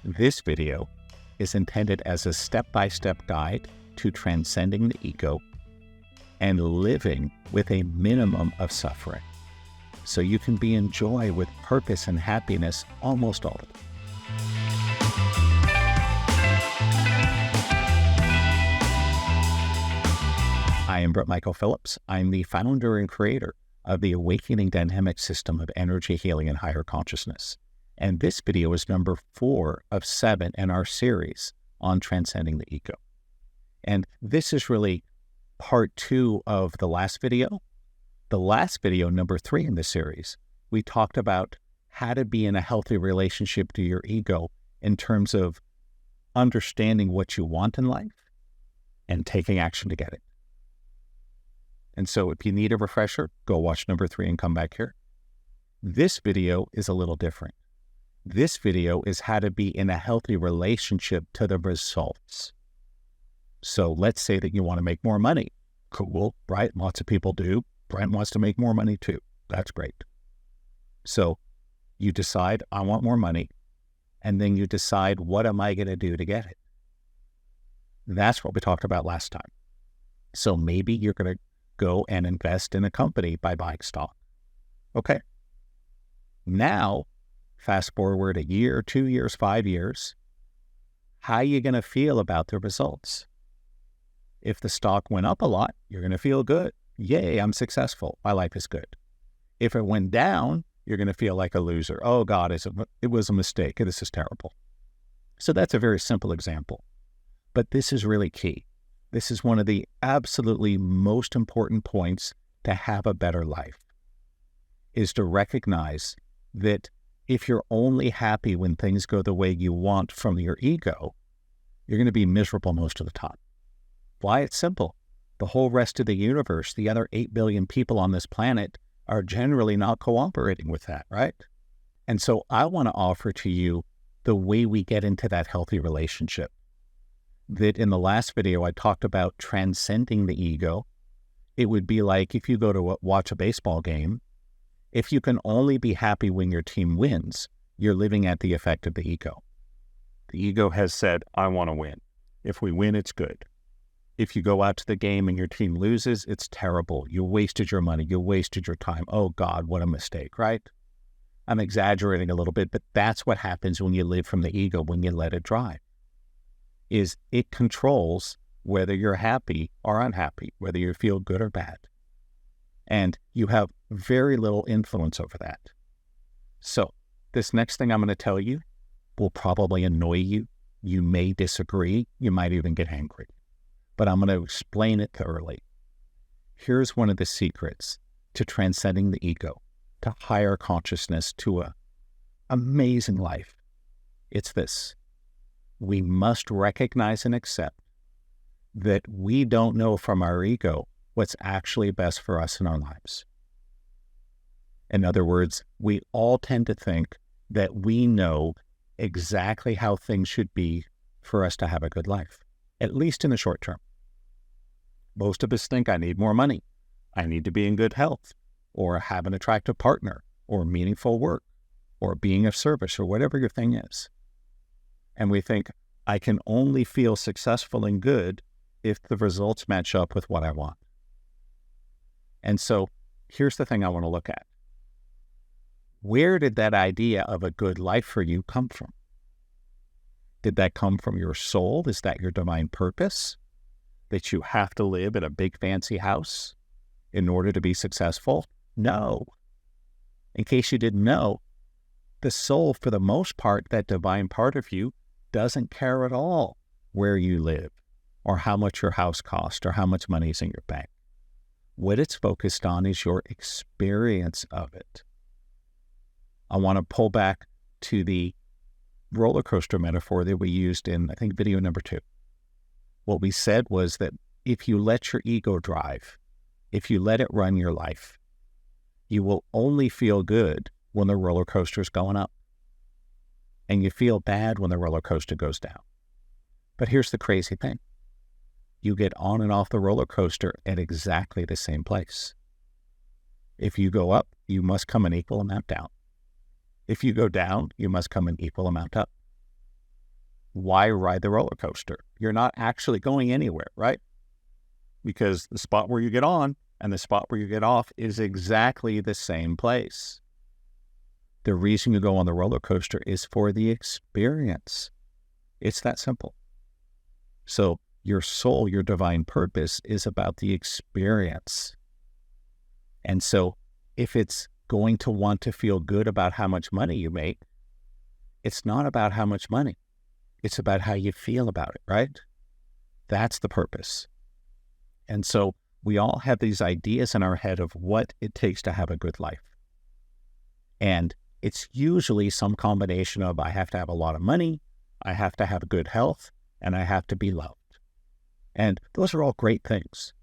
This video is intended as a step-by-step guide to transcending the ego and living with a minimum of suffering, so you can be in joy with purpose and happiness almost all the time. I am Brent Phillips. I'm the founder and creator of the Awakening Dynamic System of Energy Healing and Higher Consciousness. And this video is number 4 of 7 in our series on transcending the ego. And this is really part 2 of the last video. The last video, number 3 in the series, we talked about how to be in a healthy relationship to your ego in terms of understanding what you want in life and taking action to get it. And so if you need a refresher, go watch number 3 and come back here. This video is a little different. This video is how to be in a healthy relationship to the results. So let's say that you want to make more money. Cool, right? Lots of people do. Brent wants to make more money too. That's great. So you decide, I want more money. And then you decide, what am I going to do to get it? That's what we talked about last time. So maybe you're going to go and invest in a company by buying stock. Okay. Now, fast forward a year, 2 years, 5 years, how are you going to feel about the results? If the stock went up a lot, you're going to feel good. Yay, I'm successful. My life is good. If it went down, you're going to feel like a loser. Oh God, it was a mistake. This is terrible. So that's a very simple example. But this is really key. This is one of the absolutely most important points to have a better life, is to recognize that if you're only happy when things go the way you want from your ego, you're going to be miserable most of the time. Why? It's simple. The whole rest of the universe, the other 8 billion people on this planet, are generally not cooperating with that, right? And so I want to offer to you the way we get into that healthy relationship. That in the last video, I talked about transcending the ego. It would be like if you go to watch a baseball game, if you can only be happy when your team wins, you're living at the effect of the ego. The ego has said, I want to win. If we win, it's good. If you go out to the game and your team loses, it's terrible. You wasted your money. You wasted your time. Oh God, what a mistake, right? I'm exaggerating a little bit, but that's what happens when you live from the ego, when you let it drive. Is it controls whether you're happy or unhappy, whether you feel good or bad. And you have very little influence over that. So this next thing I'm going to tell you will probably annoy you. You may disagree. You might even get angry. But I'm going to explain it thoroughly. Here's one of the secrets to transcending the ego, to higher consciousness, to an amazing life. It's this. We must recognize and accept that we don't know from our ego what's actually best for us in our lives. In other words, we all tend to think that we know exactly how things should be for us to have a good life, at least in the short term. Most of us think, I need more money, I need to be in good health, or have an attractive partner, or meaningful work, or being of service, or whatever your thing is. And we think, I can only feel successful and good if the results match up with what I want. And so here's the thing I want to look at. Where did that idea of a good life for you come from? Did that come from your soul? Is that your divine purpose? That you have to live in a big fancy house in order to be successful? No. In case you didn't know, the soul, for the most part, that divine part of you, doesn't care at all where you live or how much your house costs or how much money is in your bank. What it's focused on is your experience of it. I want to pull back to the roller coaster metaphor that we used in, I think, video number 2. What we said was that if you let your ego drive, if you let it run your life, you will only feel good when the roller coaster is going up. And you feel bad when the roller coaster goes down. But here's the crazy thing. You get on and off the roller coaster at exactly the same place. If you go up, you must come an equal amount down. If you go down, you must come an equal amount up. why ride the roller coaster? You're not actually going anywhere, right? Because the spot where you get on and the spot where you get off is exactly the same place. The reason you go on the roller coaster is for the experience. It's that simple. So your soul, your divine purpose is about the experience. And so if it's going to want to feel good about how much money you make, it's not about how much money. It's about how you feel about it, right? That's the purpose. And so we all have these ideas in our head of what it takes to have a good life. And it's usually some combination of I have to have a lot of money, I have to have good health, and I have to be loved. And those are all great things.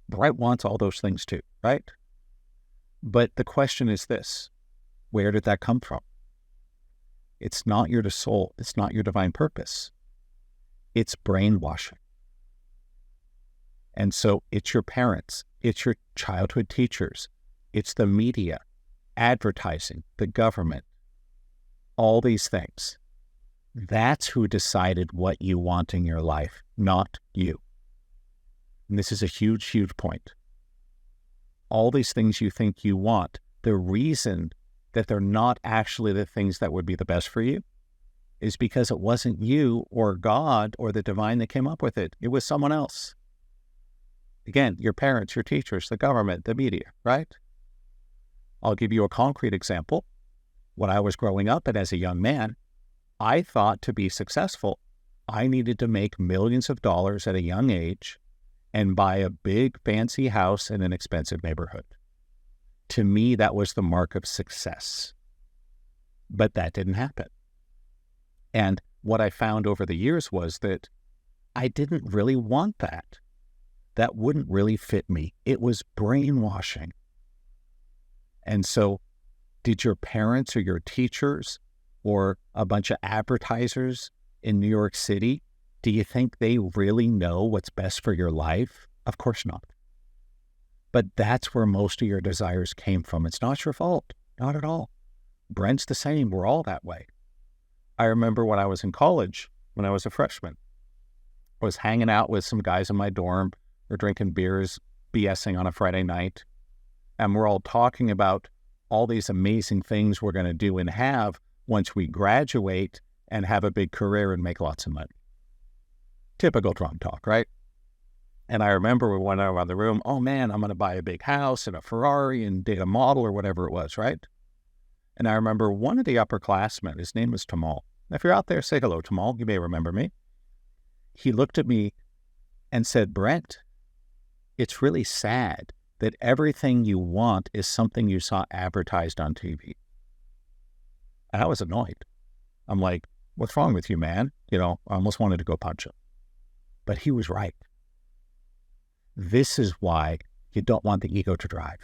Brent wants all those things too, right? But the question is this: where did that come from? It's not your soul. It's not your divine purpose. It's brainwashing. And so it's your parents, it's your childhood teachers, it's the media, advertising, the government, all these things. That's who decided what you want in your life, not you. And this is a huge, huge point. All these things you think you want, the reason that they're not actually the things that would be the best for you is because it wasn't you or God or the divine that came up with it. It was someone else. Again, your parents, your teachers, the government, the media, right? I'll give you a concrete example. When I was growing up and as a young man, I thought to be successful, I needed to make millions of dollars at a young age and buy a big fancy house in an expensive neighborhood. To me, that was the mark of success. But that didn't happen. And what I found over the years was that I didn't really want that. That wouldn't really fit me. It was brainwashing. And so, did your parents or your teachers or a bunch of advertisers in New York City, do you think they really know what's best for your life? Of course not. But that's where most of your desires came from. It's not your fault. Not at all. Brent's the same. We're all that way. I remember when I was in college, when I was a freshman, I was hanging out with some guys in my dorm. We're drinking beers, BSing on a Friday night. And we're all talking about all these amazing things we're going to do and have once we graduate and have a big career and make lots of money. Typical drunk talk, right? And I remember we went around the room, oh man, I'm going to buy a big house and a Ferrari and date a model or whatever it was, right? And I remember one of the upperclassmen, his name was Tamal. If you're out there, say hello, Tamal. You may remember me. He looked at me and said, Brent, it's really sad that everything you want is something you saw advertised on TV. And I was annoyed. I'm like, what's wrong with you, man? I almost wanted to go punch him. But he was right. This is why you don't want the ego to drive.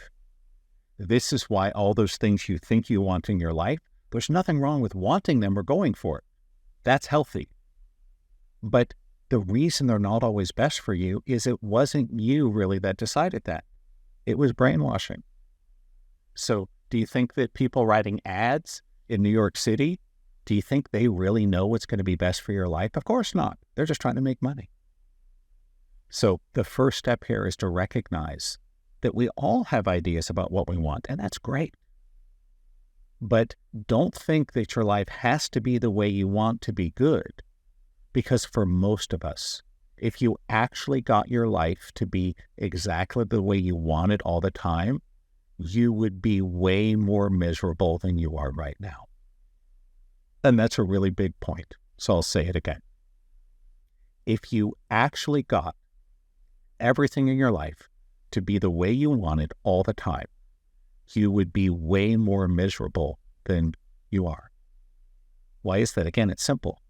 This is why all those things you think you want in your life, there's nothing wrong with wanting them or going for it. That's healthy. But the reason they're not always best for you is it wasn't you really that decided that. It was brainwashing. So do you think that people writing ads in New York City, do you think they really know what's going to be best for your life? Of course not. They're just trying to make money. So the first step here is to recognize that we all have ideas about what we want, and that's great. But don't think that your life has to be the way you want to be good, because for most of us, if you actually got your life to be exactly the way you want it all the time, you would be way more miserable than you are right now. And that's a really big point, so I'll say it again. If you actually got everything in your life to be the way you want it all the time, you would be way more miserable than you are. Why is that? Again, it's simple.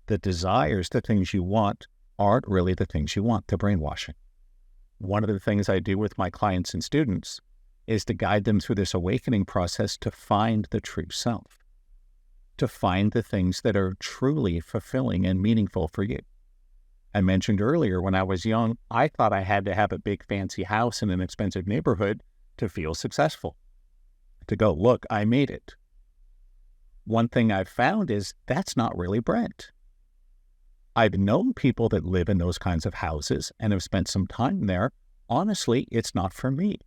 The desires, the things you want, aren't really the things you want. They're brainwashing. One of the things I do with my clients and students is to guide them through this awakening process to find the true self, to find the things that are truly fulfilling and meaningful for you. I mentioned earlier, when I was young, I thought I had to have a big fancy house in an expensive neighborhood to feel successful, to go, look, I made it. one thing I've found is that's not really Brent. I've known people that live in those kinds of houses and have spent some time there. Honestly, it's not for me.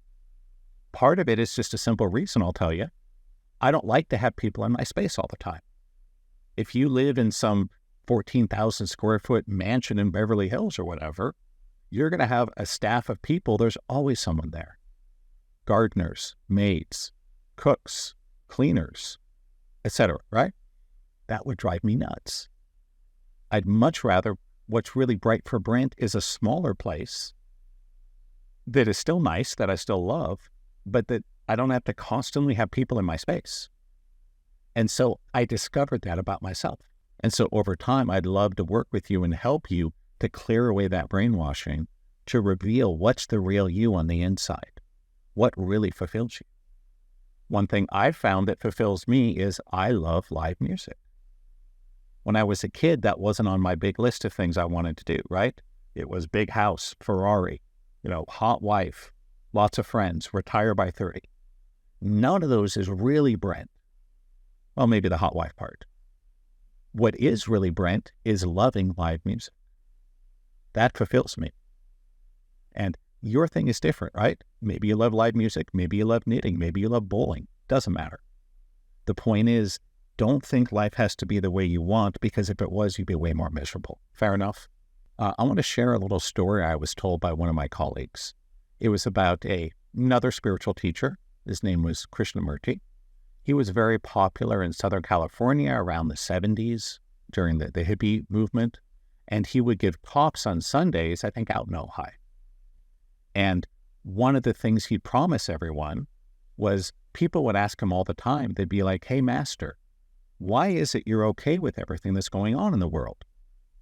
Part of it is just a simple reason, I'll tell you. I don't like to have people in my space all the time. If you live in some 14,000 square foot mansion in Beverly Hills or whatever, you're going to have a staff of people. There's always someone there. Gardeners, maids, cooks, cleaners, etc., right? That would drive me nuts. I'd much rather, what's really bright for Brent is a smaller place that is still nice, that I still love, but that I don't have to constantly have people in my space. And so I discovered that about myself. And so over time, I'd love to work with you and help you to clear away that brainwashing, to reveal what's the real you on the inside, what really fulfills you. One thing I've found that fulfills me is I love live music. When I was a kid, that wasn't on my big list of things I wanted to do, right? It was big house, Ferrari, hot wife, lots of friends, retire by 30. None of those is really Brent. Well, maybe the hot wife part. What is really Brent is loving live music. That fulfills me. And your thing is different, right? Maybe you love live music, maybe you love knitting, maybe you love bowling. Doesn't matter. The point is, don't think life has to be the way you want, because if it was, you'd be way more miserable. Fair enough? I want to share a little story I was told by one of my colleagues. It was about another spiritual teacher. His name was Krishnamurti. He was very popular in Southern California around the 70s during the hippie movement. And he would give talks on Sundays, I think out in Ojai. And one of the things he'd promise everyone was people would ask him all the time. They'd be like, "Hey, Master, why is it you're okay with everything that's going on in the world?"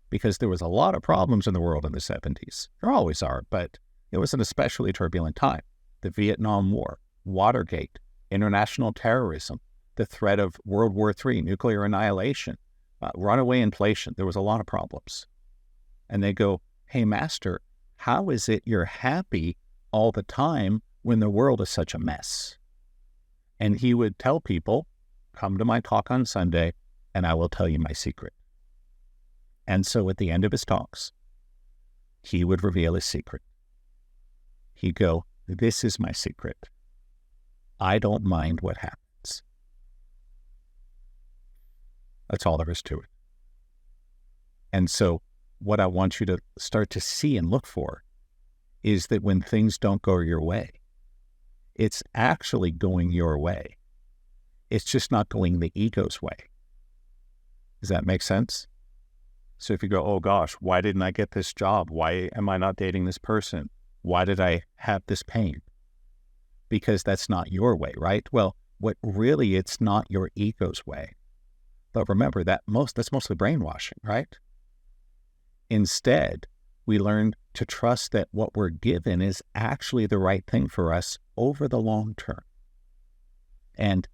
Because there was a lot of problems in the world in the 70s. There always are, but it was an especially turbulent time. The Vietnam War, Watergate, international terrorism, the threat of World War III, nuclear annihilation, runaway inflation. There was a lot of problems. And they go, "Hey, Master, how is it you're happy all the time when the world is such a mess?" And he would tell people, "Come to my talk on Sunday, and I will tell you my secret." And so at the end of his talks, he would reveal his secret. He'd go, "This is my secret. I don't mind what happens." That's all there is to it. And so what I want you to start to see and look for is that when things don't go your way, it's actually going your way. It's just not going the ego's way. Does that make sense? So if you go, "Oh gosh, why didn't I get this job? Why am I not dating this person? Why did I have this pain?" Because that's not your way, right? Well, it's not your ego's way. But remember, that's mostly brainwashing, right? Instead, we learn to trust that what we're given is actually the right thing for us over the long term. And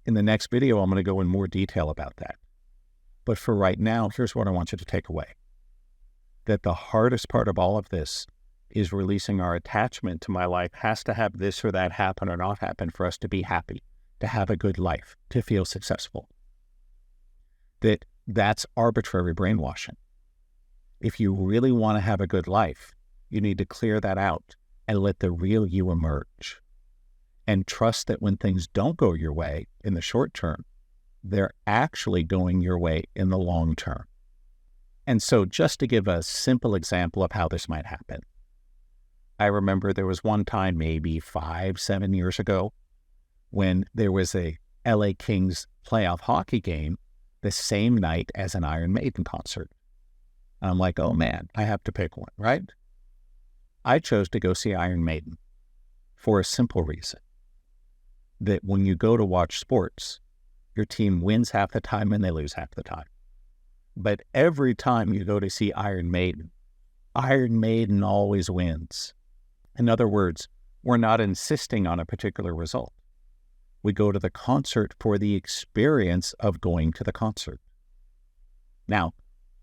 in the next video, I'm going to go in more detail about that. But for right now, here's what I want you to take away. That the hardest part of all of this is releasing our attachment to my life has to have this or that happen or not happen for us to be happy, to have a good life, to feel successful. That's arbitrary brainwashing. If you really want to have a good life, you need to clear that out and let the real you emerge. And trust that when things don't go your way in the short term, they're actually going your way in the long term. And so just to give a simple example of how this might happen, I remember there was one time maybe 5-7 years ago when there was a LA Kings playoff hockey game the same night as an Iron Maiden concert. And I'm like, oh man, I have to pick one, right? I chose to go see Iron Maiden for a simple reason. That when you go to watch sports, your team wins half the time and they lose half the time. But every time you go to see Iron Maiden always wins. In other words, we're not insisting on a particular result. We go to the concert for the experience of going to the concert. Now,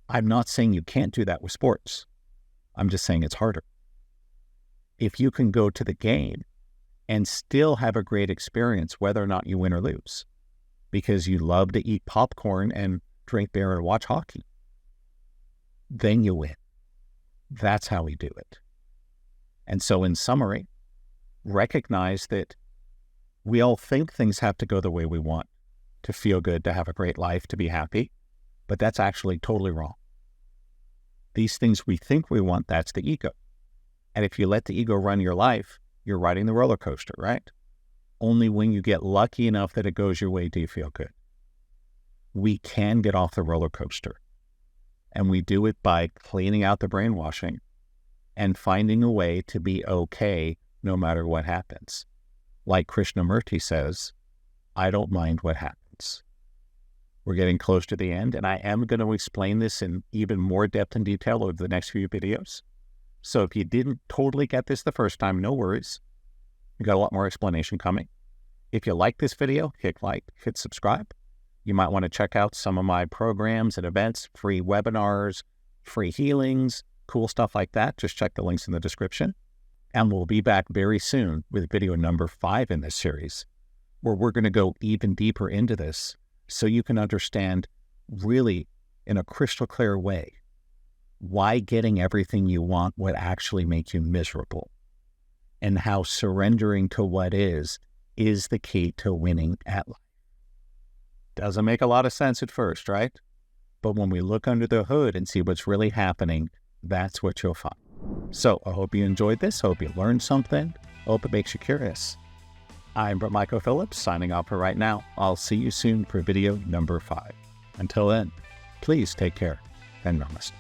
I'm not saying you can't do that with sports. I'm just saying it's harder. If you can go to the game and still have a great experience, whether or not you win or lose, because you love to eat popcorn and drink beer and watch hockey, then you win. That's how we do it. And so in summary, recognize that we all think things have to go the way we want to feel good, to have a great life, to be happy, but that's actually totally wrong. These things we think we want, that's the ego. And if you let the ego run your life, you're riding the roller coaster, right? Only when you get lucky enough that it goes your way do you feel good. We can get off the roller coaster. And we do it by cleaning out the brainwashing and finding a way to be okay no matter what happens. Like Krishnamurti says, I don't mind what happens. We're getting close to the end, and I am going to explain this in even more depth and detail over the next few videos. So if you didn't totally get this the first time, no worries. We got a lot more explanation coming. If you like this video, hit like, hit subscribe. You might want to check out some of my programs and events, free webinars, free healings, cool stuff like that. Just check the links in the description. And we'll be back very soon with video number 5 in this series, where we're going to go even deeper into this so you can understand really in a crystal clear way why getting everything you want would actually make you miserable, and how surrendering to what is the key to winning at life. Doesn't make a lot of sense at first, right? But when we look under the hood and see what's really happening, that's what you'll find. So I hope you enjoyed this. Hope you learned something. Hope it makes you curious. I'm Brent Michael Phillips, signing off for right now. I'll see you soon for video number 5. Until then, please take care and namaste.